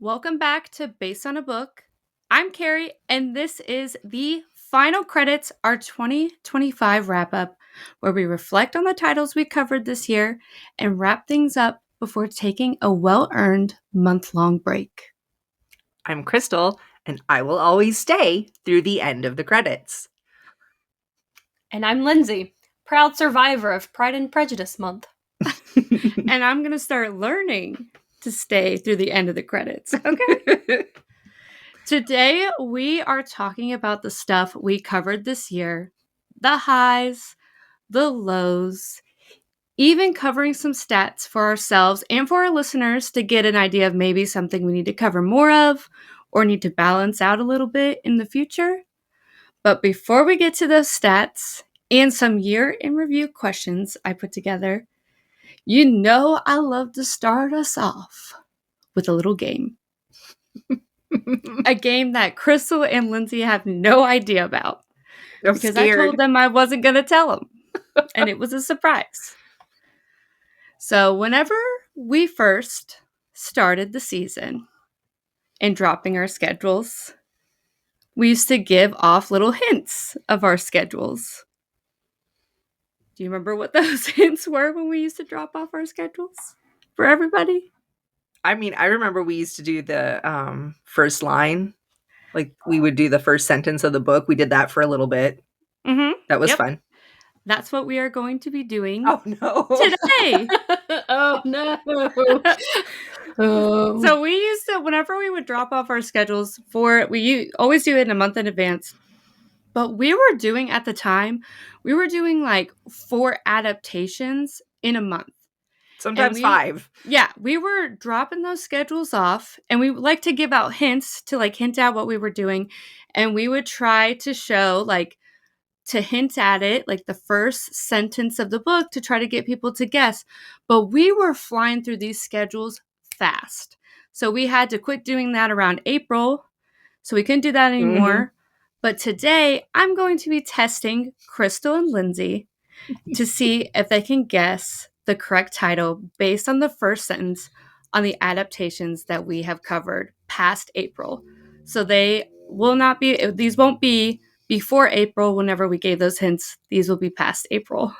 Welcome back to Based on a Book. I'm Keri, and this is the final credits, our 2025 wrap up, where we reflect on the titles we covered this year and wrap things up before taking a well earned month long break. I'm Crystal, and I will always stay through the end of the credits. And I'm Lindsey, proud survivor of Pride and Prejudice Month. And I'm going to start learning to stay through the end of the credits, okay? Today, we are talking about the stuff we covered this year, the highs, the lows, even covering some stats for ourselves and for our listeners to get an idea of maybe something we need to cover more of or need to balance out a little bit in the future. But before we get to those stats and some year in review questions I put together, you know I love to start us off with a little game. A game that Crystal and Lindsey have no idea about. Because scared. I told them I wasn't going to tell them. And it was a surprise. So whenever we first started the season and dropping our schedules, we used to give off little hints of our schedules. Do you remember what those hints were when we used to drop off our schedules for everybody? I mean, I remember we used to do the first line. Like, we would do the first sentence of the book. We did that for a little bit. Mm-hmm. That was fun. That's what we are going to be doing today. Oh, no. So we used to, whenever we would drop off our schedules we always do it in a month in advance. But we were doing, at the time, we were doing like 4 adaptations in a month. Sometimes 5. Yeah, we were dropping those schedules off, and we like to give out hints to like hint at what we were doing. And we would try to show like, to hint at it, like the first sentence of the book to try to get people to guess. But we were flying through these schedules fast. So we had to quit doing that around April. So we couldn't do that anymore. Mm-hmm. But today I'm going to be testing Crystal and Lindsey to see if they can guess the correct title based on the first sentence on the adaptations that we have covered past April. So these won't be before April whenever we gave those hints. These will be past April.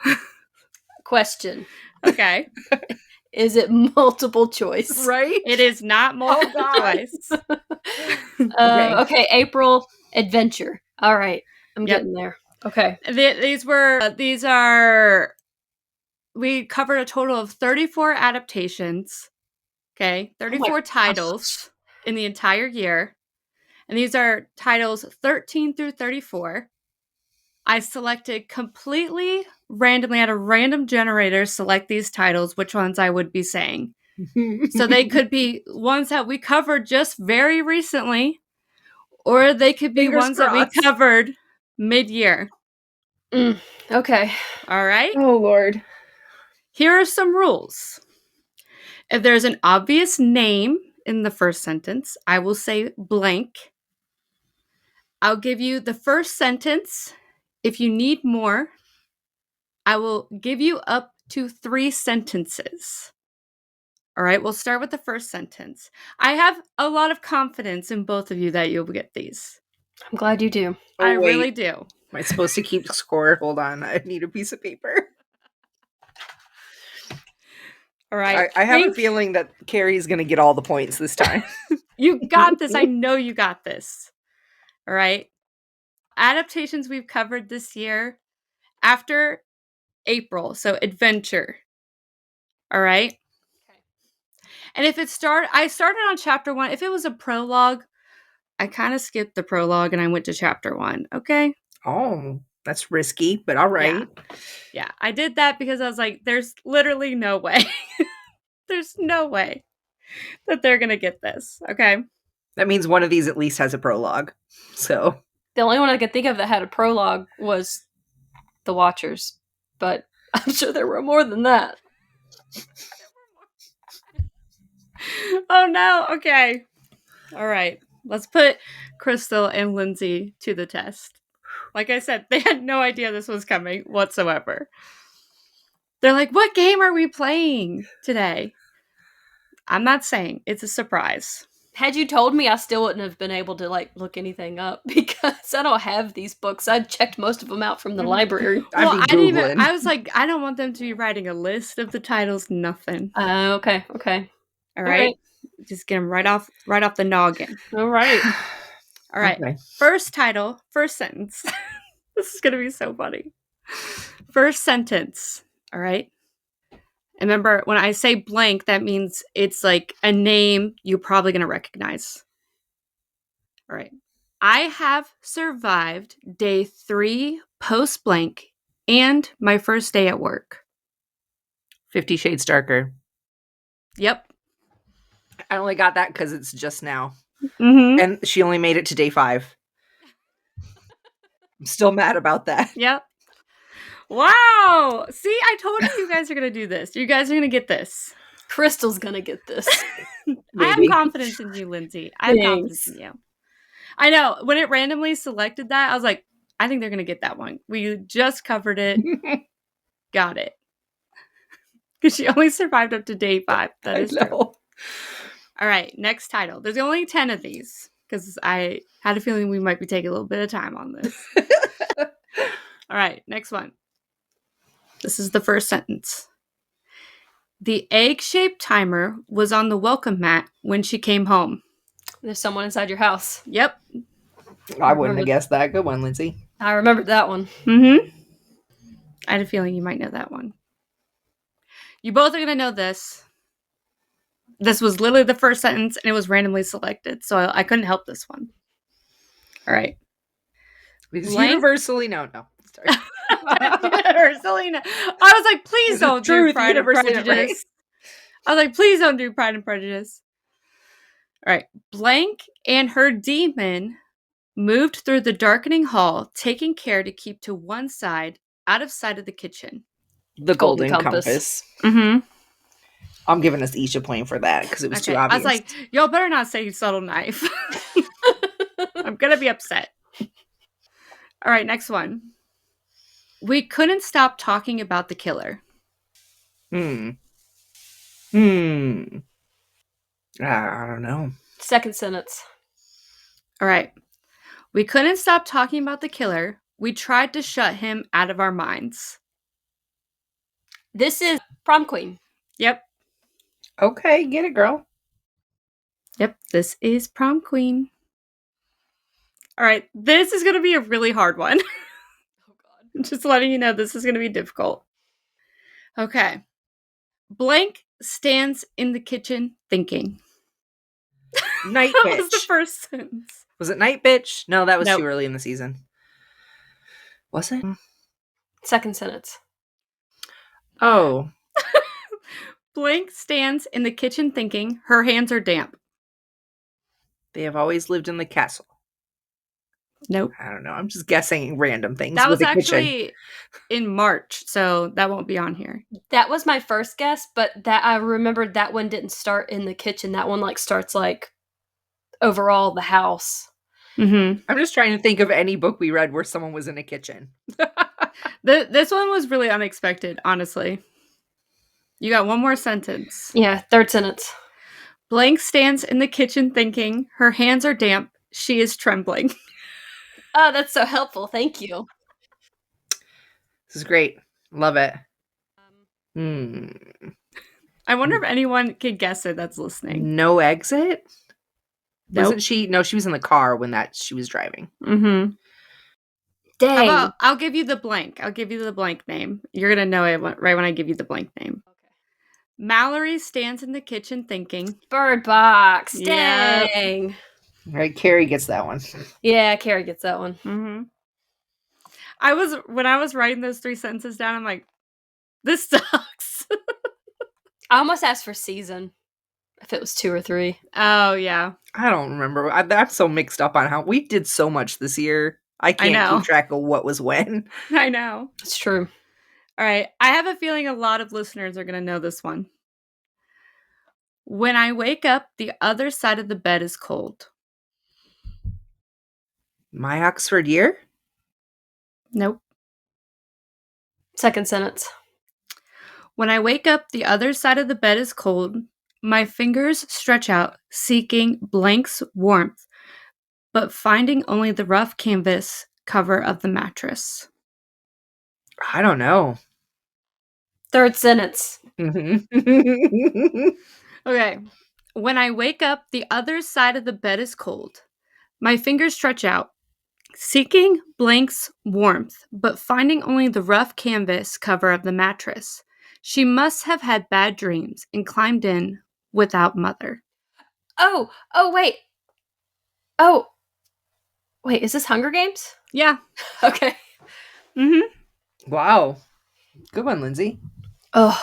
Question. Okay. Is it multiple choice? Right? It is not multiple choice. Okay, April adventure. All right. I'm getting there. Okay. We covered a total of 34 adaptations. Okay. 34 titles in the entire year. And these are titles 13 through 34. I selected completely randomly at a random generator, select these titles, which ones I would be saying. So they could be ones that we covered just very recently, or they could be ones that we covered mid-year. Okay. All right. Oh, Lord. Here are some rules. If there's an obvious name in the first sentence, I will say blank. I'll give you the first sentence. If you need more, I will give you up to 3 sentences. All right, we'll start with the first sentence. I have a lot of confidence in both of you that you'll get these. I'm glad you do. I really do. Am I supposed to keep score? Hold on. I need a piece of paper. All right. I have a feeling that Keri's going to get all the points this time. You got this. I know you got this. All right. Adaptations we've covered this year after April. So adventure. All right. Okay. And if I started on chapter 1. If it was a prologue, I kind of skipped the prologue and I went to chapter 1. Okay. Oh, that's risky, but all right. Yeah. I did that because I was like, there's literally no way. There's no way that they're going to get this. Okay. That means one of these at least has a prologue. So the only one I could think of that had a prologue was The Watchers, but I'm sure there were more than that. Oh no. Okay. All right. Let's put Crystal and Lindsey to the test. Like I said, they had no idea this was coming whatsoever. They're like, what game are we playing today? I'm not saying. It's a surprise. Had you told me, I still wouldn't have been able to like look anything up because I don't have these books. I checked most of them out from the library. I'd be I didn't even. Googling. I was like, I don't want them to be writing a list of the titles. Nothing. Okay. All right. Just get them right off the noggin. All right. All right. Okay. First title, first sentence. This is gonna be so funny. First sentence. All right. And remember, when I say blank, that means it's like a name you're probably gonna recognize. All right. I have survived day 3 post blank and my first day at work. 50 Shades Darker. Yep. I only got that because it's just now. Mm-hmm. And she only made it to day 5. I'm still mad about that. Yep. Wow. See, I told you guys are going to do this. You guys are going to get this. Crystal's gonna get this. I have Maybe. confidence in you, Lindsay. I have confidence in you. I know. When it randomly selected that, I was like, I think they're going to get that one. We just covered it. Got it. Because she only survived up to day 5. That is true. All right. Next title. There's only 10 of these because I had a feeling we might be taking a little bit of time on this. All right. Next one. This is the first sentence. The egg-shaped timer was on the welcome mat when she came home. There's someone inside your house. Yep. I wouldn't have guessed that. Good one, Lindsay. I remembered that one. Mm-hmm. I had a feeling you might know that one. You both are going to know this. This was literally the first sentence, and it was randomly selected, so I couldn't help this one. All right. It's universally known. No. Sorry. Universally known. I was like, please don't do Pride and Prejudice. Right? I was like, please don't do Pride and Prejudice. All right. Blank and her demon moved through the darkening hall, taking care to keep to one side, out of sight of the kitchen. The Golden Compass. Mm-hmm. I'm giving us each a point for that because it was too obvious. I was like, y'all better not say subtle knife. I'm going to be upset. All right, next one. We couldn't stop talking about the killer. I don't know. Second sentence. All right. We couldn't stop talking about the killer. We tried to shut him out of our minds. This is Prom Queen. Yep. Okay, get it, girl. Yep, this is Prom Queen. All right, this is going to be a really hard one. Oh, God. Just letting you know this is going to be difficult. Okay. Blank stands in the kitchen thinking. Night That Bitch. was the first sentence. Was it Night Bitch? No, that was Nope. too early in the season. Was it? Second sentence. Oh. Blank stands in the kitchen thinking her hands are damp. They have always lived in the castle. Nope. I don't know. I'm just guessing random things. That with was the actually kitchen. in March, so that won't be on here. That was my first guess, but that I remembered that one didn't start in the kitchen. That one like starts like overall the house. Mm-hmm. I'm just trying to think of any book we read where someone was in a kitchen. This one was really unexpected, honestly. You got one more sentence. Yeah, third sentence. Blank stands in the kitchen thinking her hands are damp. She is trembling. Oh, that's so helpful. Thank you. This is great. Love it. I wonder if anyone can guess it that's listening. No Exit? Nope. Wasn't she? No, she was in the car when she was driving. Mm-hmm. Dang. I'll give you the blank. I'll give you the blank name. You're going to know it right when I give you the blank name. Okay. Mallory stands in the kitchen thinking. Bird Box. Dang. Yep. Right, Keri gets that one. Yeah, Keri gets that one. Mm-hmm. When I was writing those 3 sentences down, I'm like, this sucks. I almost asked for season. If it was 2 or 3. Oh, yeah. I don't remember. I'm so mixed up on how we did so much this year. I can't keep track of what was when. I know. It's true. All right. I have a feeling a lot of listeners are going to know this one. When I wake up, the other side of the bed is cold. My Oxford Year? Nope. Second sentence. When I wake up, the other side of the bed is cold. My fingers stretch out, seeking blank's warmth, but finding only the rough canvas cover of the mattress. I don't know. Third sentence. Okay. When I wake up, the other side of the bed is cold. My fingers stretch out, seeking blank's warmth, but finding only the rough canvas cover of the mattress. She must have had bad dreams and climbed in without mother. Oh, wait. Wait, is this Hunger Games? Yeah. Okay. Mm-hmm. Wow. Good one, Lindsay. Oh.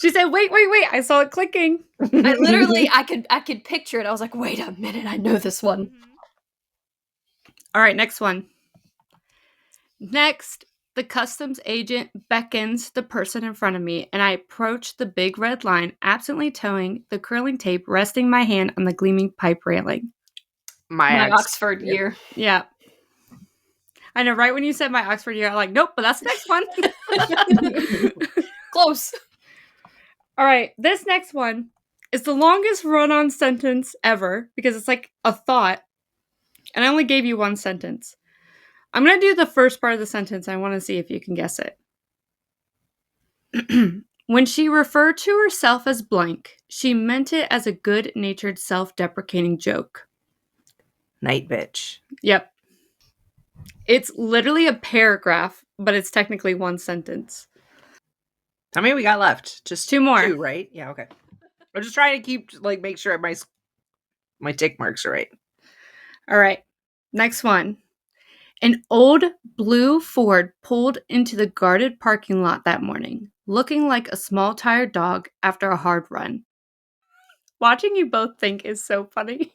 She said, wait, I saw it clicking. I literally, I could picture it. I was like, wait a minute, I know this one. All right, next one. Next, the customs agent beckons the person in front of me, and I approach the big red line, absently towing the curling tape, resting my hand on the gleaming pipe railing. My Oxford year. Yeah. I know, right when you said my Oxford year, I'm like, nope, but that's the next one. Close. All right, this next one is the longest run-on sentence ever because it's like a thought, and I only gave you one sentence. I'm going to do the first part of the sentence. I want to see if you can guess it. When she referred to herself as blank, she meant it as a good-natured, self-deprecating joke. Night bitch. Yep. It's literally a paragraph, but it's technically one sentence. How many we got left? Just two more. Two, right? Yeah, okay. I'm just trying to keep, make sure my tick marks are right. All right. Next one. An old blue Ford pulled into the guarded parking lot that morning, looking like a small tired dog after a hard run. Watching you both think is so funny.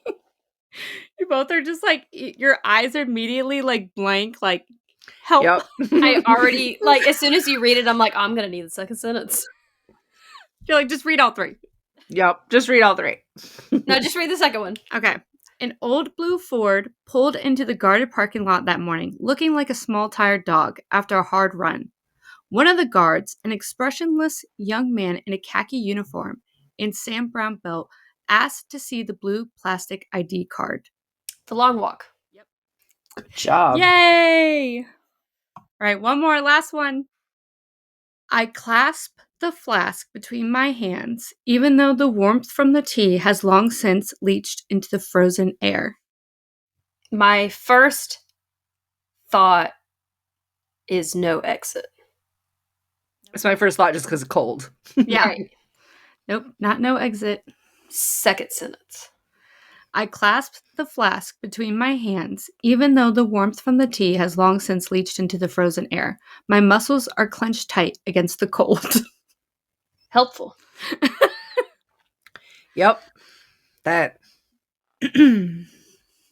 You both are just like, your eyes are immediately like blank, like, help. Yep. I already, as soon as you read it, I'm like, I'm going to need the second sentence. You're like, just read all three. Yep, just read all three. No, just read the second one. Okay. An old blue Ford pulled into the guarded parking lot that morning, looking like a small tired dog after a hard run. One of the guards, an expressionless young man in a khaki uniform and Sam Brown belt, asked to see the blue plastic ID card. The Long Walk. Yep. Good job. Yay! All right, one more, last one. I clasp the flask between my hands, even though the warmth from the tea has long since leached into the frozen air. My first thought is no exit. It's my first thought just because it's cold. Yeah. Right. Nope, not no exit. Second sentence. I clasped the flask between my hands, even though the warmth from the tea has long since leached into the frozen air. My muscles are clenched tight against the cold. Helpful. Yep. That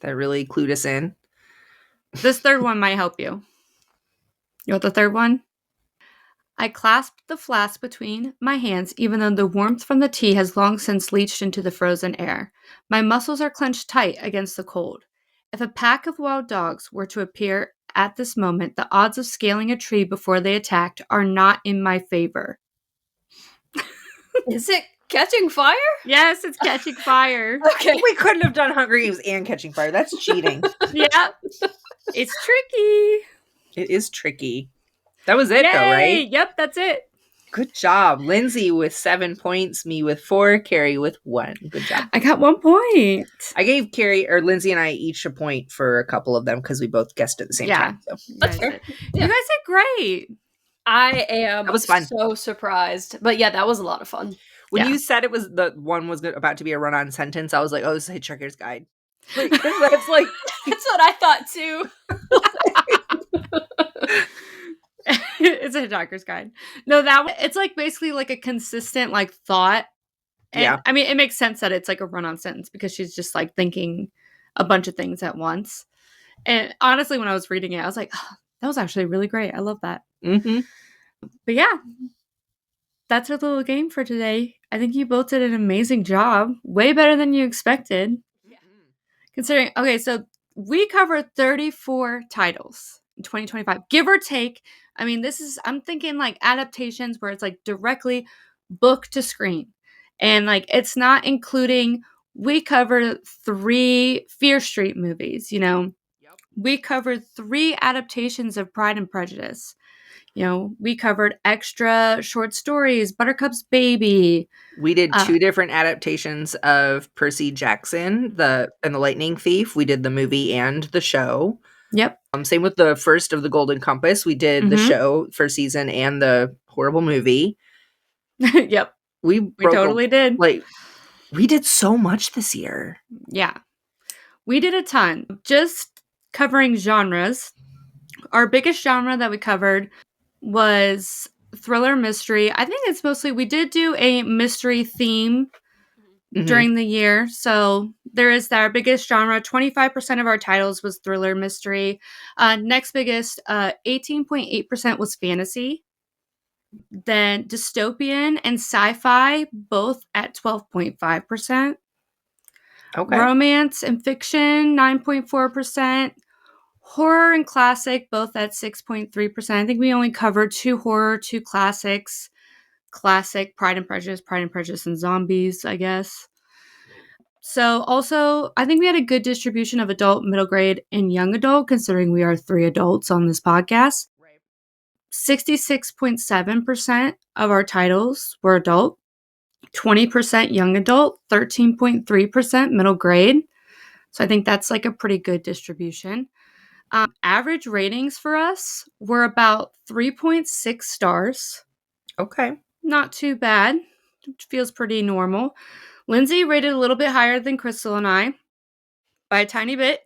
really clued us in. This third one might help you. You want the third one? I clasped the flask between my hands, even though the warmth from the tea has long since leached into the frozen air. My muscles are clenched tight against the cold. If a pack of wild dogs were to appear at this moment, the odds of scaling a tree before they attacked are not in my favor. Is it Catching Fire? Yes, it's Catching Fire. Okay. We couldn't have done Hunger Games and Catching Fire. That's cheating. Yeah. It's tricky. It is tricky. That was it, Yay! though, right? Yep, that's it. Good job. Lindsay with 7 points, me with 4, Keri with 1. Good job. I got 1 point. I gave Lindsay and I each a point for a couple of them because we both guessed at the same time. So. That's fair. You guys did great. I am That was fun. So surprised. But yeah, that was a lot of fun. When you said it was about to be a run-on sentence, I was like, oh, this is a Hitchhiker's Guide. That's like that's what I thought too. It's a Hitchhiker's Guide. No, it's like basically like a consistent like thought. And, yeah. I mean, it makes sense that it's like a run-on sentence because she's just like thinking a bunch of things at once. And honestly, when I was reading it, I was like, oh, that was actually really great. I love that. Mm-hmm. But yeah, that's our little game for today. I think you both did an amazing job. Way better than you expected. Yeah. Considering, okay, so we covered 34 titles in 2025, give or take. I mean, I'm thinking like adaptations where it's like directly book to screen. And like it's not including we covered 3 Fear Street movies, you know. Yep. We covered 3 adaptations of Pride and Prejudice. You know, we covered extra short stories, Buttercup's Baby. We did Uh, 2 different adaptations of Percy Jackson, and the Lightning Thief. We did the movie and the show. yep. Same with the first of the Golden Compass. We did the Mhm. show first season and the horrible movie. Yep. We We broke totally did. like we did so much this year. Yeah. We did a ton. Just covering genres. Our biggest genre that we covered was thriller mystery. I think it's mostly we did do a mystery theme Mhm. during the year. So there is that. Our biggest genre, 25% of our titles was thriller mystery. Next biggest, 18.8% was fantasy. Then dystopian and sci-fi, both at 12.5%. Okay. Romance and fiction, 9.4%. Horror and classic, both at 6.3%. I think we only covered 2 horror, 2 classics. Classic, Pride and Prejudice and Zombies, I guess. So also, I think we had a good distribution of adult, middle grade, and young adult, considering we are 3 adults on this podcast. Right. 66.7% of our titles were adult, 20% young adult, 13.3% middle grade. So I think that's like a pretty good distribution. Average ratings for us were about 3.6 stars. Okay. Not too bad. It feels pretty normal. Lindsey rated a little bit higher than Crystal and I by a tiny bit.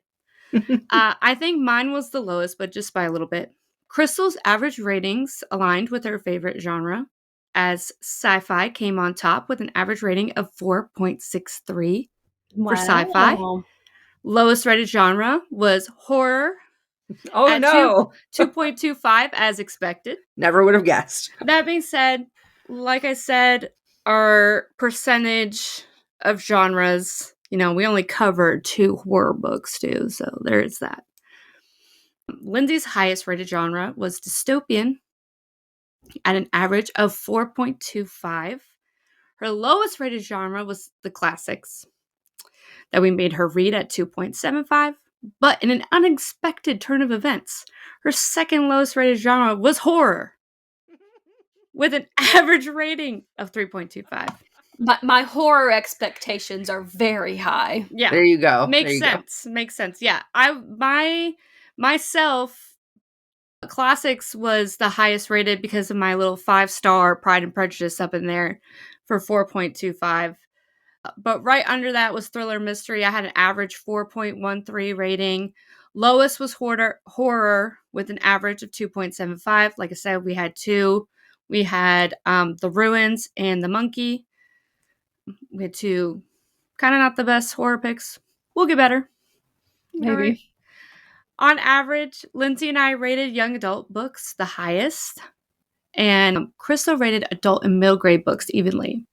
I think mine was the lowest, but just by a little bit. Crystal's average ratings aligned with her favorite genre, as sci-fi came on top with an average rating of 4.63 for sci-fi. Wow. Lowest rated genre was horror Oh at no. 2.25 as expected. Never would have guessed. That being said, like I said, our percentage of genres, you know, we only covered 2 horror books too, so there is that. Lindsay's highest rated genre was dystopian at an average of 4.25. Her lowest rated genre was the classics that we made her read at 2.75. But in an unexpected turn of events, her second lowest rated genre was horror with an average rating of 3.25. My horror expectations are very high. Yeah. There you go. Makes sense. Makes sense. Yeah. Myself, classics was the highest rated because of my little 5-star Pride and Prejudice up in there for 4.25. But right under that was thriller mystery. I had an average 4.13 rating. Lowest was horror with an average of 2.75. Like I said, we had 2. We had The Ruins and The Monkey. We had 2 kind of not the best horror picks. We'll get better. Maybe. All right. On average, Lindsay and I rated young adult books the highest, and Crystal rated adult and middle grade books evenly,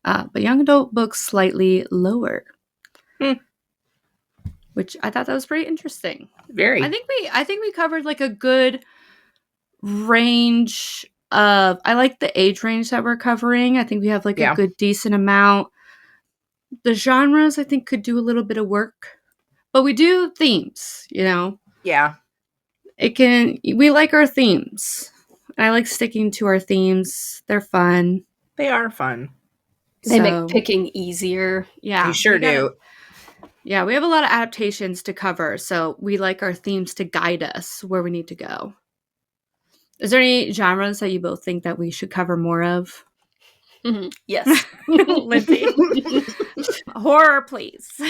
but young adult books slightly lower. Which I thought that was pretty interesting. Very. I think we covered like a good range of. I like the age range that we're covering. I think we have like a good decent amount. The genres I think could do a little bit of work. But we do themes, you know. Yeah. We like our themes. I like sticking to our themes. They're fun. They are fun. They make picking easier. Yeah. They sure do. Yeah, we have a lot of adaptations to cover, so we like our themes to guide us where we need to go. Is there any genres that you both think that we should cover more of? Yes. Lindsay. Horror, please.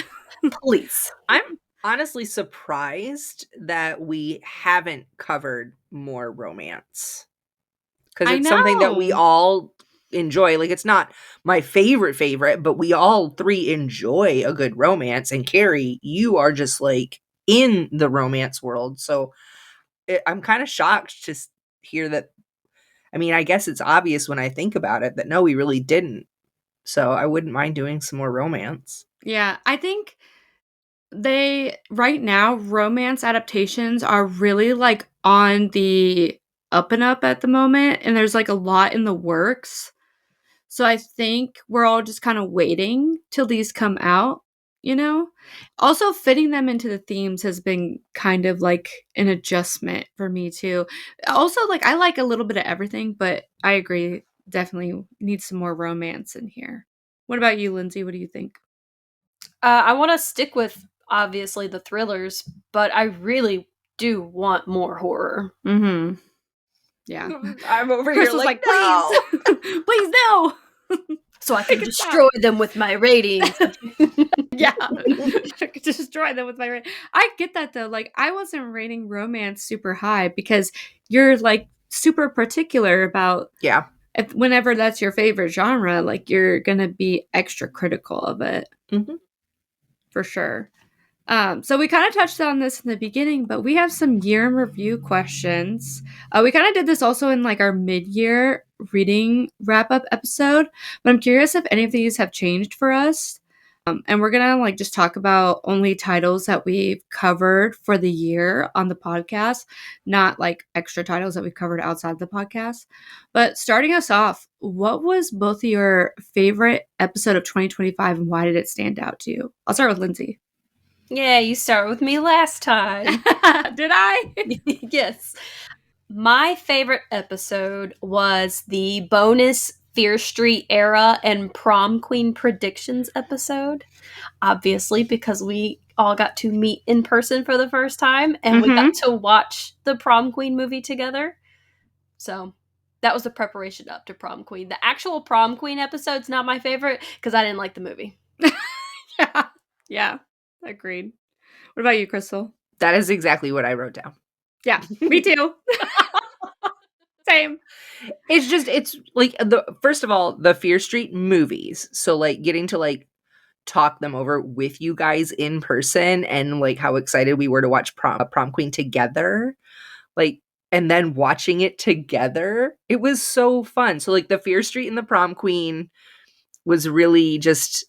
Please. I'm honestly surprised that we haven't covered more romance. Because it's something that we all enjoy. Like, it's not my favorite, but we all 3 enjoy a good romance. And Keri, you are just like in the romance world. So I'm kind of shocked to hear that. I mean, I guess it's obvious when I think about it that no, we really didn't. So I wouldn't mind doing some more romance. Yeah, I think right now, romance adaptations are really like on the up and up at the moment, and there's like a lot in the works. So I think we're all just kind of waiting till these come out, you know? Also, fitting them into the themes has been kind of like an adjustment for me too. Also, like I like a little bit of everything, but I agree, definitely need some more romance in here. What about you, Lindsay? What do you think? I want to stick with obviously the thrillers, but I really do want more horror. Mm-hmm. Yeah. I'm over here Crystal's like, please, no. please no. So I can Make it stop. destroy them with my ratings. Yeah. I could destroy them with my rating. I get that though. Like I wasn't rating romance super high because you're like super particular about Yeah. whenever that's your favorite genre, like you're gonna be extra critical of it for sure. So we kind of touched on this in the beginning, but we have some year in review questions. We kind of did this also in like our mid-year reading wrap-up episode, but I'm curious if any of these have changed for us. And we're gonna like just talk about only titles that we've covered for the year on the podcast, not like extra titles that we've covered outside the podcast. But starting us off, what was both of your favorite episode of 2025 and why did it stand out to you? I'll start with Lindsay. Yeah, you started with me last time. Did I? Yes. My favorite episode was the bonus Fear Street era and prom queen predictions episode. Obviously, because we all got to meet in person for the first time and we got to watch the prom queen movie together. So that was the preparation up to prom queen. The actual prom queen episode's not my favorite because I didn't like the movie. Yeah. Agreed. What about you, Crystal? That is exactly what I wrote down. Yeah, me too. Same. It's like first of all, the Fear Street movies. So like getting to like talk them over with you guys in person and like how excited we were to watch prom queen together. Like, and then watching it together, it was so fun. So like the Fear Street and the prom queen was really just,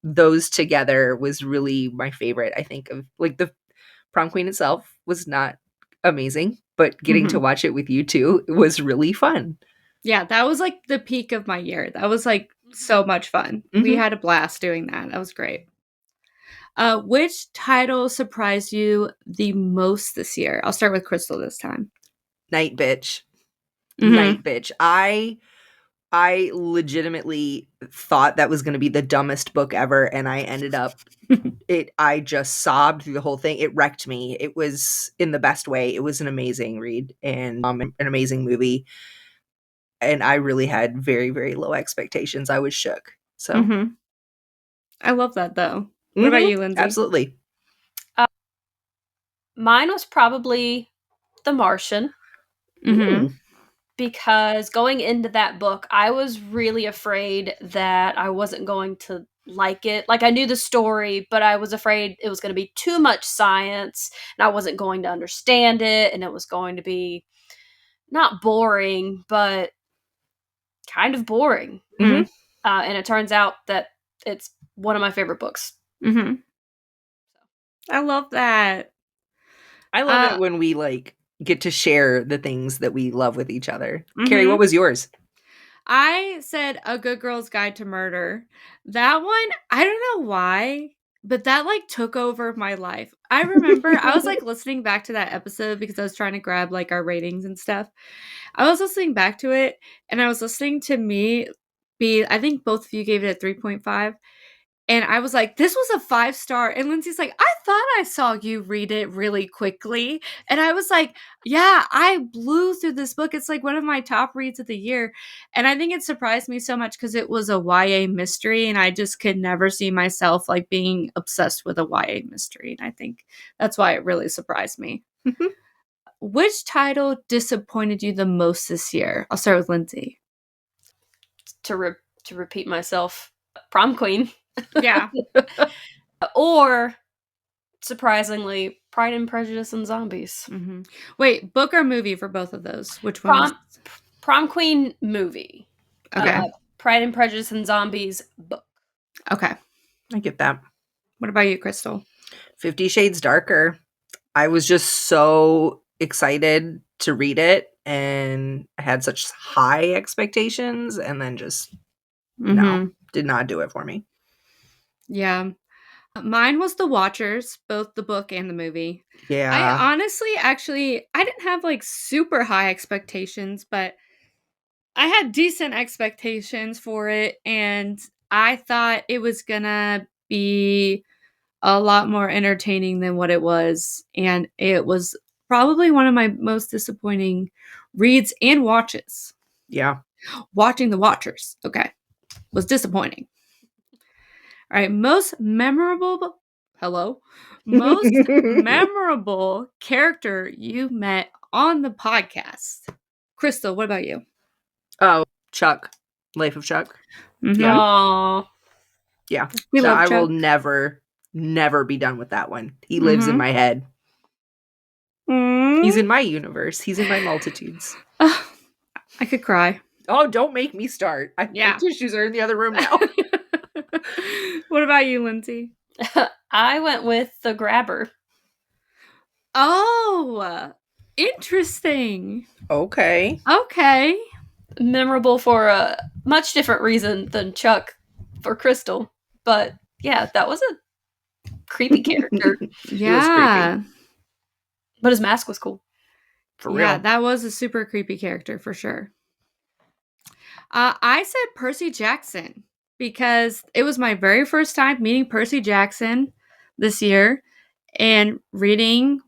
those together was really my favorite. I think of like the prom queen itself was not amazing, but getting to watch it with you two, it was really fun. Yeah, that was like the peak of my year. That was like so much fun. We had a blast doing that. That was great. Which title surprised you the most this year? I'll start with Crystal this time. Night Bitch. Night Bitch. I legitimately thought that was going to be the dumbest book ever, and I ended up I just sobbed through the whole thing. It wrecked me. It was in the best way. It was an amazing read and an amazing movie. And I really had very, very low expectations. I was shook. So I love that though. What about you, Lindsay? Absolutely. Mine was probably The Martian. Because going into that book, I was really afraid that I wasn't going to like it. Like I knew the story, but I was afraid it was going to be too much science and I wasn't going to understand it and it was going to be not boring, but kind of boring. And it turns out that it's one of my favorite books. I love that. I love it when we like get to share the things that we love with each other. Keri, what was yours? I said A Good Girl's Guide to Murder. That one, I don't know why, but that like took over my life. I remember I was like listening back to that episode because I was trying to grab like our ratings and stuff. I was listening back to it and I was listening to me I think both of you gave it a 3.5. And I was like, this was a 5-star. And Lindsay's like, I thought I saw you read it really quickly. And I was like, yeah, I blew through this book. It's like one of my top reads of the year. And I think it surprised me so much because it was a YA mystery. And I just could never see myself like being obsessed with a YA mystery. And I think that's why it really surprised me. Which title disappointed you the most this year? I'll start with Lindsay. To repeat myself, Prom Queen. Yeah. Or, surprisingly, Pride and Prejudice and Zombies. Wait, book or movie for both of those? Which one? Prom Queen movie. Okay. Pride and Prejudice and Zombies book. Okay. I get that. What about you, Crystal? 50 Shades Darker. I was just so excited to read it, and I had such high expectations, and then just no, did not do it for me. Yeah. Mine was The Watchers, both the book and the movie. Yeah. I honestly, actually, I didn't have like super high expectations, but I had decent expectations for it, and I thought it was gonna be a lot more entertaining than what it was, and it was probably one of my most disappointing reads and watches. Yeah. Watching The Watchers, okay, was disappointing. All right, most memorable character you met on the podcast. Crystal, what about you? Oh, Chuck. Life of Chuck. Mm-hmm. Yeah. Aww. Yeah. We love I Chuck. will never be done with that one. He lives in my head. He's in my universe. He's in my multitudes. I could cry. Oh, don't make me start. Yeah. My tissues are in the other room now. What about you, Lindsay? I went with the grabber. Oh, interesting. Okay. Memorable for a much different reason than Chuck for Crystal. But yeah, that was a creepy character. Yeah. But his mask was cool. For real. Yeah, that was a super creepy character for sure. I said Percy Jackson because it was my very first time meeting Percy Jackson this year and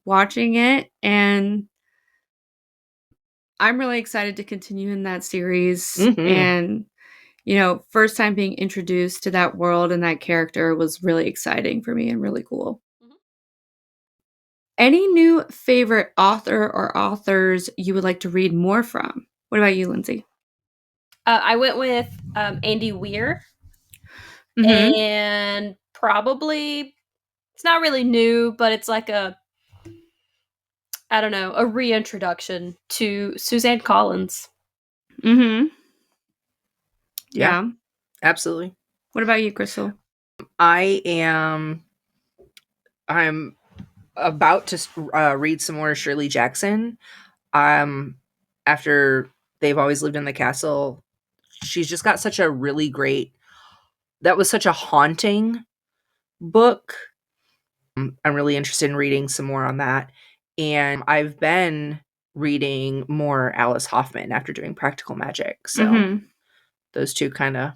watching it, and I'm really excited to continue in that series. And, first time being introduced to that world and that character was really exciting for me and really cool. Any new favorite author or authors you would like to read more from? What about you, Lindsay? I went with Andy Weir. Mm-hmm. And probably, it's not really new, but it's like a reintroduction to Suzanne Collins. Mm-hmm. Yeah. Absolutely. What about you, Crystal? I'm about to read some more Shirley Jackson. After They've Always Lived in the Castle, she's just got such a really great, that was such a haunting book. I'm really interested in reading some more on that. And I've been reading more Alice Hoffman after doing Practical Magic. So those two kind of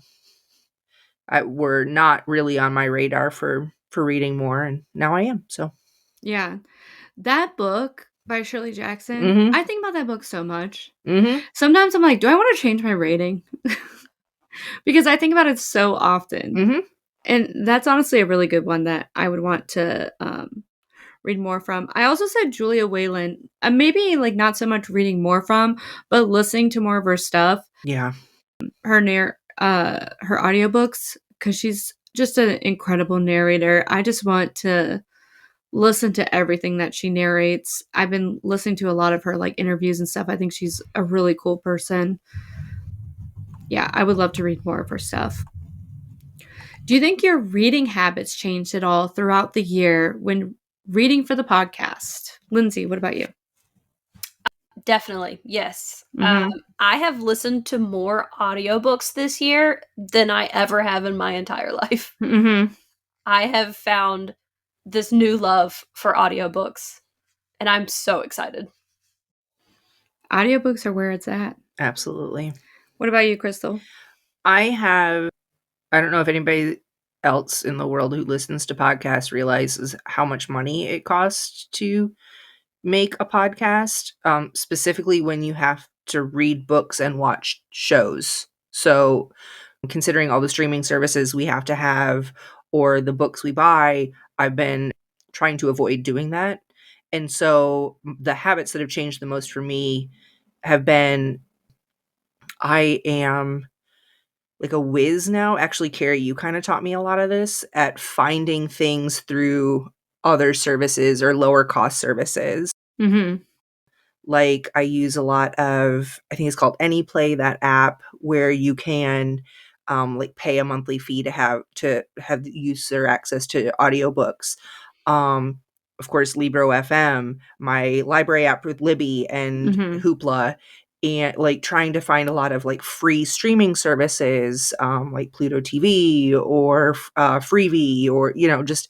were not really on my radar for reading more, and now I am. So yeah, that book by Shirley Jackson, I think about that book so much. Sometimes I'm like, do I want to change my rating? Because I think about it so often. And that's honestly a really good one that I would want to read more from. I also said Julia Wayland, maybe like not so much reading more from, but listening to more of her stuff. Yeah. Her audiobooks, because she's just an incredible narrator. I just want to listen to everything that she narrates. I've been listening to a lot of her like interviews and stuff. I think she's a really cool person. Yeah, I would love to read more of her stuff. Do you think your reading habits changed at all throughout the year when reading for the podcast? Lindsay, what about you? Definitely, yes. I have listened to more audiobooks this year than I ever have in my entire life. I have found this new love for audiobooks, and I'm so excited. Audiobooks are where it's at. Absolutely. What about you, Crystal? I don't know if anybody else in the world who listens to podcasts realizes how much money it costs to make a podcast, specifically when you have to read books and watch shows. So considering all the streaming services we have to have or the books we buy, I've been trying to avoid doing that. And so the habits that have changed the most for me have been, I am like a whiz now. Actually, Keri, you kind of taught me a lot of this at finding things through other services or lower cost services. Like I use a lot of, I think it's called AnyPlay, that app where you can like pay a monthly fee to have use or access to audiobooks. of course, Libro FM, my library app with Libby and Hoopla, and like trying to find a lot of like free streaming services, like Pluto TV or Freevee, or, you know, just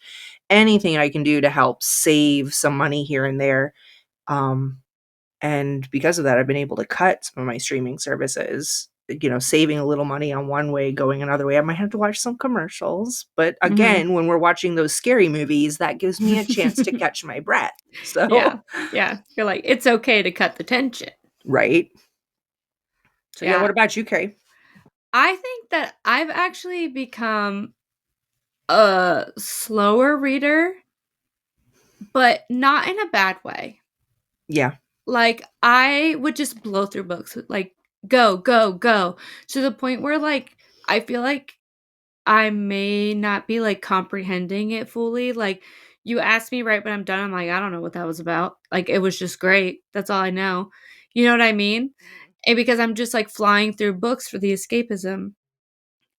anything I can do to help save some money here and there. And because of that, I've been able to cut some of my streaming services, you know, saving a little money on one way, going another way. I might have to watch some commercials. But again, when we're watching those scary movies, that gives me a chance to catch my breath. So, yeah. You're like, it's okay to cut the tension. Right. So, yeah, what about you, Keri? I think that I've actually become a slower reader, but not in a bad way. Yeah. Like, I would just blow through books, like, go, go, go, to the point where, like, I feel like I may not be, like, comprehending it fully. Like, you ask me right when I'm done, I'm like, I don't know what that was about. Like, it was just great. That's all I know. You know what I mean? And because I'm just, like, flying through books for the escapism.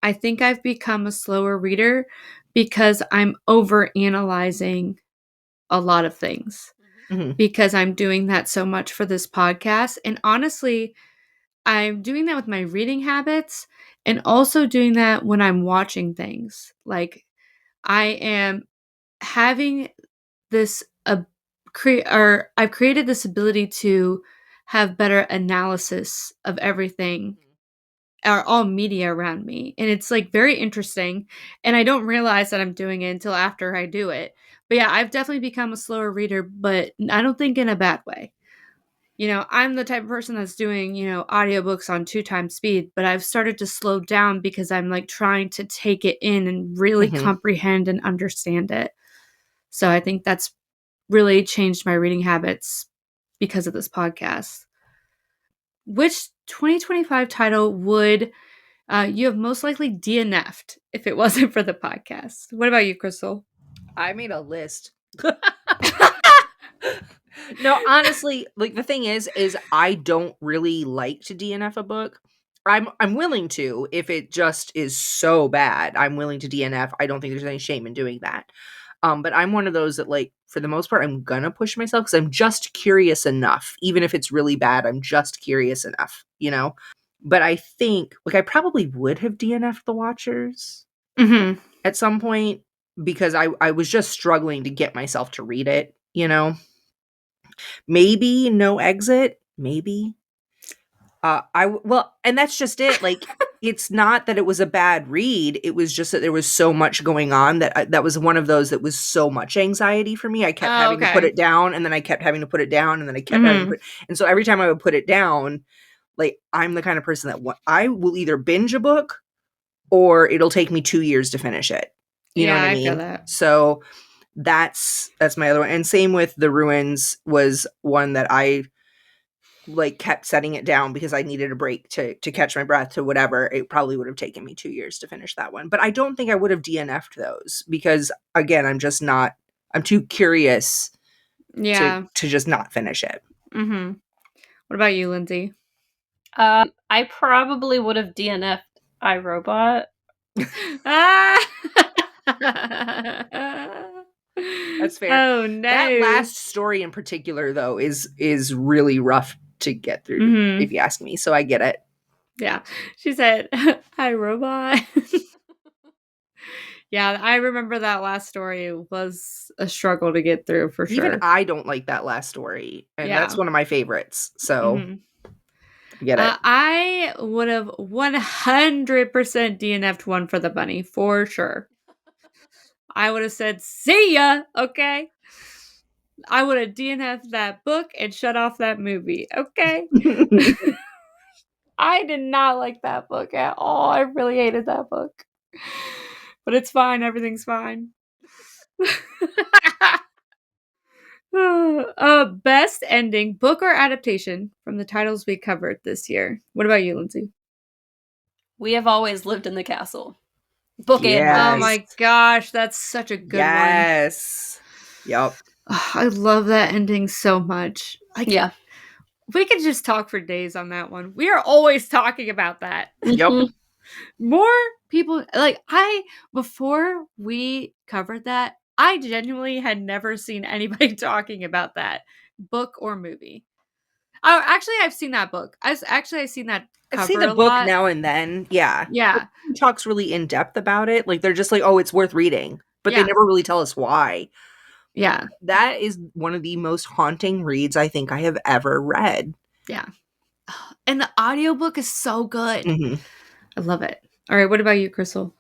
I think I've become a slower reader because I'm overanalyzing a lot of things. Because I'm doing that so much for this podcast. And honestly, I'm doing that with my reading habits and also doing that when I'm watching things. Like, I am having this I've created this ability to have better analysis of everything or all media around me. And it's like very interesting. And I don't realize that I'm doing it until after I do it. But yeah, I've definitely become a slower reader, but I don't think in a bad way. You know, I'm the type of person that's doing, you know, audiobooks on 2 times speed, but I've started to slow down because I'm like trying to take it in and really comprehend and understand it. So I think that's really changed my reading habits because of this podcast. Which 2025 title would you have most likely DNF'd if it wasn't for the podcast? What about you, Crystal? I made a list. No, honestly, like the thing is I don't really like to DNF a book. I'm willing to if it just is so bad. I'm willing to DNF. I don't think there's any shame in doing that. But I'm one of those that, like, for the most part, I'm gonna push myself because I'm just curious enough. Even if it's really bad, I'm just curious enough, you know? But I think, like, I probably would have DNF'd The Watchers at some point because I was just struggling to get myself to read it, you know? Maybe No Exit, maybe. Well, and that's just it. Like, it's not that it was a bad read. It was just that there was so much going on that was one of those that was so much anxiety for me. I kept having to put it down, and then I kept having to put it down, and then I kept having to put. And so every time I would put it down, like, I'm the kind of person that I will either binge a book or it'll take me 2 years to finish it. You know what I mean? Feel that. So that's my other one. And same with The Ruins was one that I like kept setting it down because I needed a break to catch my breath to whatever. It probably would have taken me 2 years to finish that one. But I don't think I would have DNF'd those because, again, I'm too curious to just not finish it. What about you, Lindsay? I probably would have DNF'd iRobot. That's fair. Oh no. That last story in particular, though, is really rough to get through, if you ask me. So I get it. Yeah. She said, "Hi, robot." Yeah, I remember that last story was a struggle to get through for sure. Even I don't like that last story, and that's one of my favorites. So I get it. I would have 100% DNF'd One for the Bunny for sure. I would have said, "See ya," okay? I would have DNF'd that book and shut off that movie, okay? I did not like that book at all. I really hated that book. But it's fine. Everything's fine. Best ending, book or adaptation from the titles we covered this year. What about you, Lindsay? We Have Always Lived in the Castle. Book and Oh my gosh, that's such a good one. Yes. Yep. I love that ending so much. Yeah. We could just talk for days on that one. We are always talking about that. Yep. More people, like, before we covered that, I genuinely had never seen anybody talking about that book or movie. Oh, actually, I've seen that book. I've seen that I've seen cover the a book lot. now and then. Yeah. Yeah. It talks really in depth about it. Like they're just like, oh, it's worth reading. But they Yeah. never really tell us why. Yeah. That is one of the most haunting reads I think I have ever read. Yeah. And the audiobook is so good. Mm-hmm. I love it. All right, what about you, Crystal?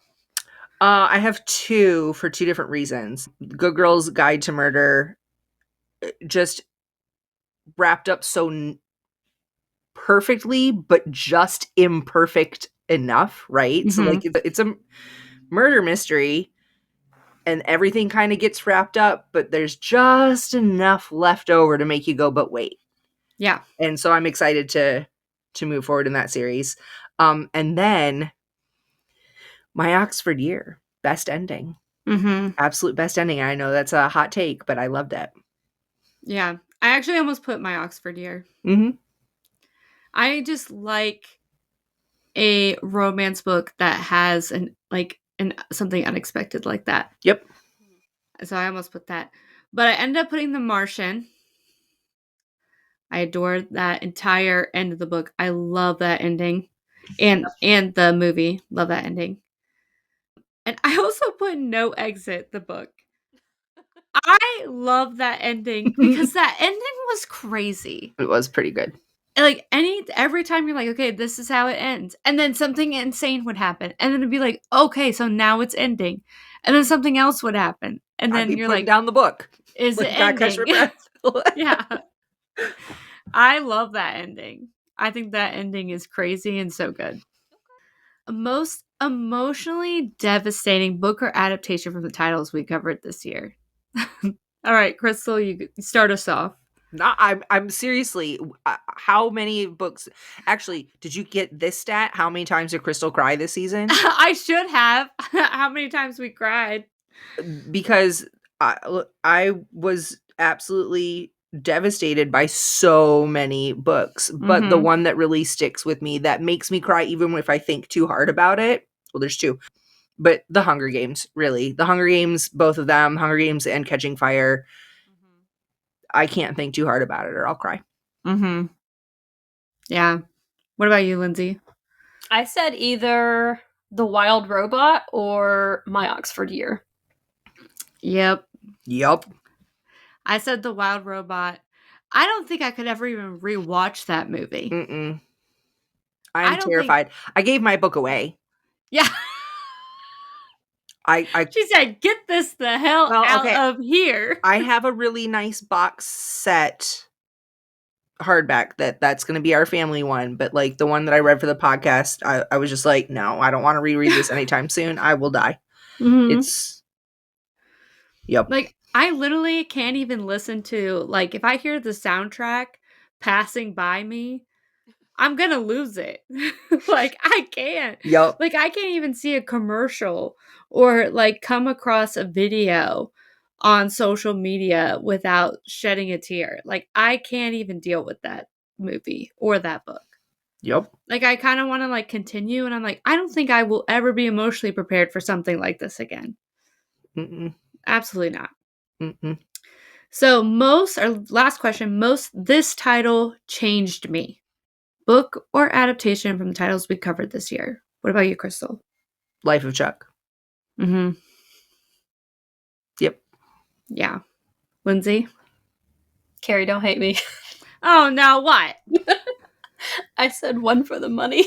I have two for two different reasons. Good Girl's Guide to Murder just wrapped up so perfectly, but just imperfect enough, right? So like it's a murder mystery and everything kind of gets wrapped up, but there's just enough left over to make you go, but wait. Yeah. And so I'm excited to move forward in that series. And then My Oxford Year, best ending. Absolute best ending. I know that's a hot take, but I loved it. Yeah. I actually almost put My Oxford Year. I just like a romance book that has an something unexpected like that. Yep. So I almost put that. But I ended up putting The Martian. I adore that entire end of the book. I love that ending. And the movie. Love that ending. And I also put No Exit, the book. I love that ending because that ending was crazy. It was pretty good. Like every time you're like, okay, this is how it ends, and then something insane would happen, and then it'd be like, okay, so now it's ending, and then something else would happen, and I'd then be you're putting like, down the book. is it Gotta catch my ending? breath. Yeah, I love that ending. I think that ending is crazy and so good. Most emotionally devastating book or adaptation from the titles we covered this year. All right, Crystal, you start us off. Not, I'm seriously. How many books? Actually, did you get this stat? How many times did Crystal cry this season? I should have. How many times we cried? Because I was absolutely devastated by so many books, but the one that really sticks with me that makes me cry even if I think too hard about it. Well, there's two, but The Hunger Games, really, The Hunger Games, both of them, Hunger Games and Catching Fire. I can't think too hard about it or I'll cry. Yeah. What about you, Lindsay? I said either The Wild Robot or My Oxford Year. Yep. Yup. I said The Wild Robot. I don't think I could ever even rewatch that movie. I'm terrified. I gave my book away. Yeah. She said, "Get this the hell out of here." I have a really nice box set hardback that's going to be our family one, but like the one that I read for the podcast, I was just like, no, I don't want to reread this anytime soon. I will die. It's yep. Like I literally can't even listen to, like, if I hear the soundtrack passing by me, I'm gonna lose it. Like I can't. Yep. Like I can't even see a commercial or like come across a video on social media without shedding a tear. Like I can't even deal with that movie or that book. Yep. Like I kind of want to like continue, and I'm like, I don't think I will ever be emotionally prepared for something like this again. Absolutely not. So last question, most this title changed me. Book or adaptation from the titles we covered this year. What about you, Crystal? Life of Chuck. Yep. Yeah. Lindsay? Keri, don't hate me. Oh, no, what? I said One for the Money.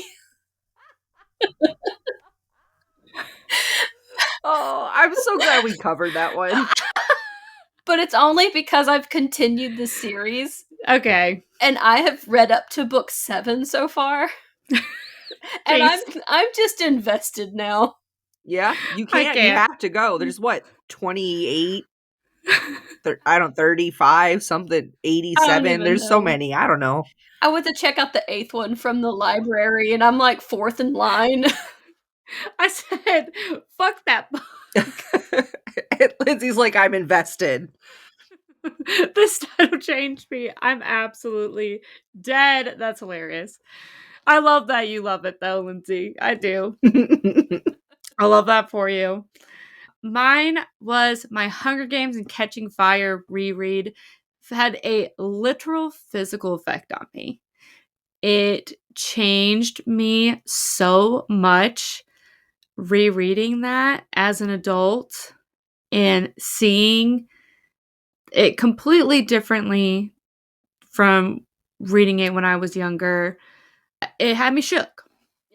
Oh, I'm so glad we covered that one. But it's only because I've continued the series. Okay. And I have read up to book 7 so far. And I'm just invested now. Yeah, you can't. You have to go. There's what, 28? 35, something, 87. There's so many. I don't know. I went to check out the 8th one from the library, and I'm like 4th in line. I said, fuck that book. Lindsay's like, I'm invested. This title changed me. I'm absolutely dead. That's hilarious. I love that you love it, though, Lindsay. I do. I love that for you. Mine was my Hunger Games and Catching Fire reread. Had a literal physical effect on me. It changed me so much rereading that as an adult and seeing it completely differently from reading it when I was younger. It had me shook.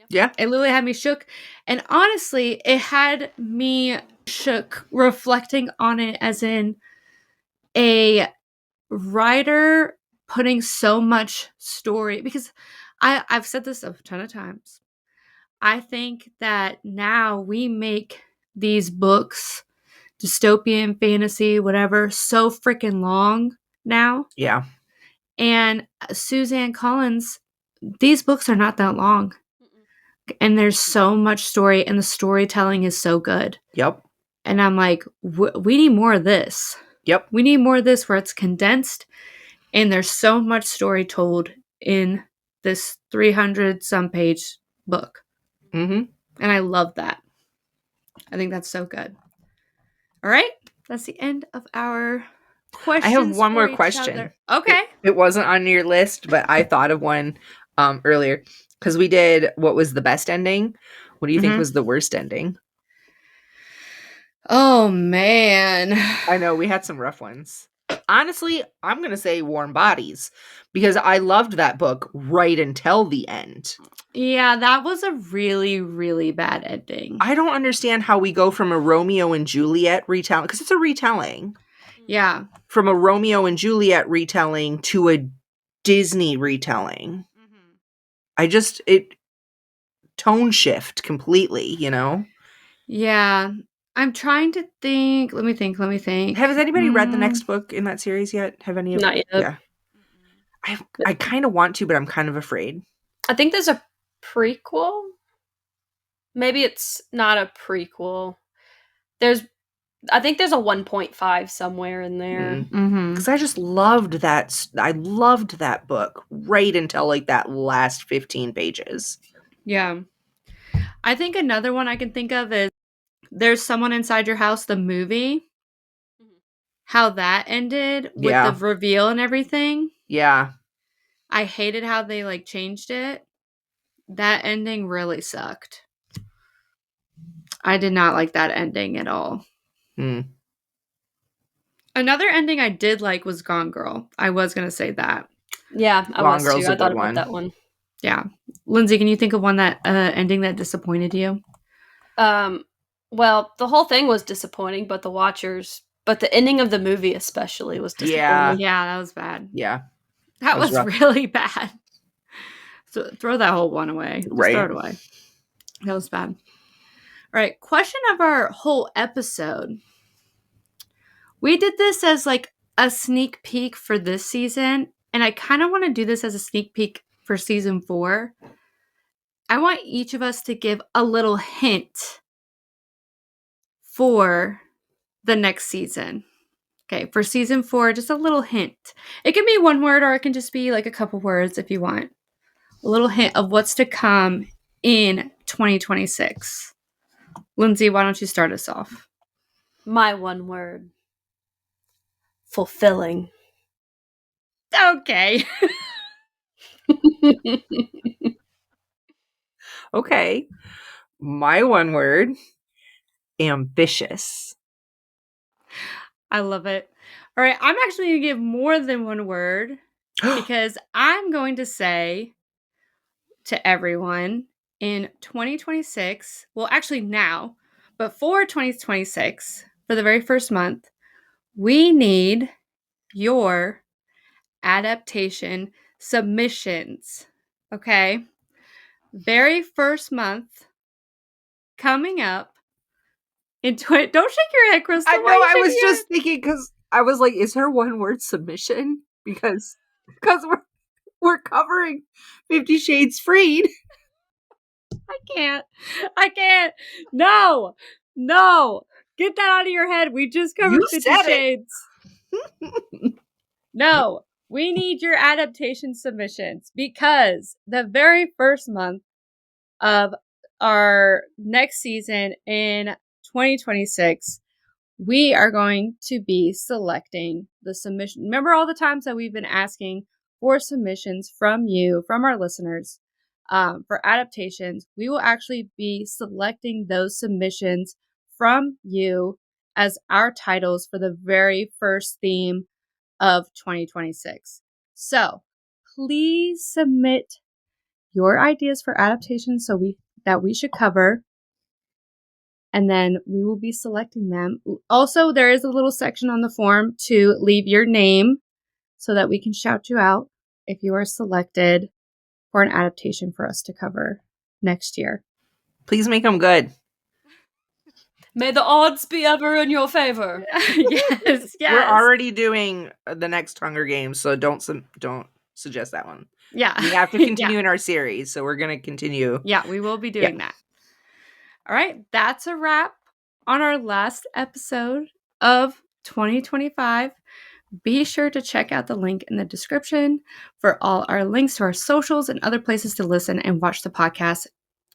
Yeah. It literally had me shook. And honestly, it had me shook reflecting on it as in a writer putting so much story, because I've said this a ton of times. I think that now we make these books, dystopian, fantasy, whatever, so freaking long now. Yeah. And Suzanne Collins, these books are not that long. And there's so much story, and the storytelling is so good. Yep. And I'm like, we need more of this. Yep. We need more of this where it's condensed, and there's so much story told in this 300-some page book. Mm-hmm. And I love that. I think that's so good. All right. That's the end of our questions. I have one more for each question. other. Okay. It wasn't on your list, but I thought of one earlier because we did what was the best ending. What do you think was the worst ending? Oh, man. I know we had some rough ones. Honestly, I'm going to say Warm Bodies because I loved that book right until the end. Yeah, that was a really, really bad ending. I don't understand how we go from a Romeo and Juliet retelling, because it's a retelling. Yeah. From a Romeo and Juliet retelling to a Disney retelling. It tone shift completely, you know? Yeah. I'm trying to think. Let me think. Has anybody read the next book in that series yet? Have any of Not yet. Yeah. I kind of want to, but I'm kind of afraid. I think there's a prequel. Maybe it's not a prequel. I think there's a 1.5 somewhere in there. Because I just loved that. I loved that book right until like that last 15 pages. Yeah. I think another one I can think of is There's Someone Inside Your House, the movie. How that ended with the reveal and everything. Yeah. I hated how they like changed it. That ending really sucked. I did not like that ending at all. Another ending I did like was Gone Girl. I was going to say that. Yeah, I Gone was Girl's too. a I thought good about one. that one. Yeah. Lindsay, can you think of one that ending that disappointed you? Well, the whole thing was disappointing, but the ending of the movie especially was disappointing. Yeah, that was bad. Yeah. That was really bad. So throw that whole one away. Just throw it away. That was bad. All right. Question of our whole episode. We did this as like a sneak peek for this season, and I kind of want to do this as a sneak peek for season 4. I want each of us to give a little hint for the next season. Okay, for season 4, just a little hint. It can be one word or it can just be like a couple words if you want. A little hint of what's to come in 2026. Lindsay, why don't you start us off? My one word. Fulfilling. Okay. Okay. My one word. Ambitious. I love it. All right, I'm actually going to give more than one word because I'm going to say to everyone in 2026, well, actually now, but for 2026, for the very first month, we need your adaptation submissions. Okay? Very first month coming up into it. Don't shake your head, Crystal. I know. I was just thinking because I was like, is her one word submission? Because we're covering 50 Shades Freed. I can't. No. Get that out of your head. We just covered 50 Shades. No. We need your adaptation submissions because the very first month of our next season in 2026, we are going to be selecting the submission. Remember all the times that we've been asking for submissions from you, from our listeners, for adaptations. We will actually be selecting those submissions from you as our titles for the very first theme of 2026. So please submit your ideas for adaptations that we should cover, and then we will be selecting them. Also, there is a little section on the form to leave your name so that we can shout you out if you are selected for an adaptation for us to cover next year. Please make them good. May the odds be ever in your favor. Yes. We're already doing the next Hunger Games, so don't suggest that one. Yeah. We have to continue in our series, so we're going to continue. Yeah, we will be doing that. All right, that's a wrap on our last episode of 2025. Be sure to check out the link in the description for all our links to our socials and other places to listen and watch the podcast.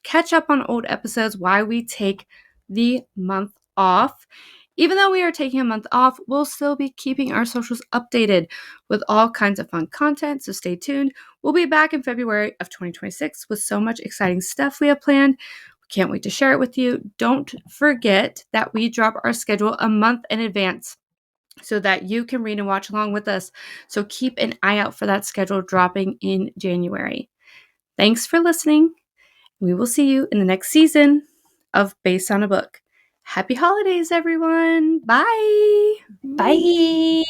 Catch up on old episodes while we take the month off. Even though we are taking a month off, we'll still be keeping our socials updated with all kinds of fun content, so stay tuned. We'll be back in February of 2026 with so much exciting stuff we have planned. We can't wait to share it with you. Don't forget that we drop our schedule a month in advance so that you can read and watch along with us. So keep an eye out for that schedule dropping in January. Thanks for listening. We will see you in the next season of Based on a Book. Happy holidays, everyone. Bye. Bye.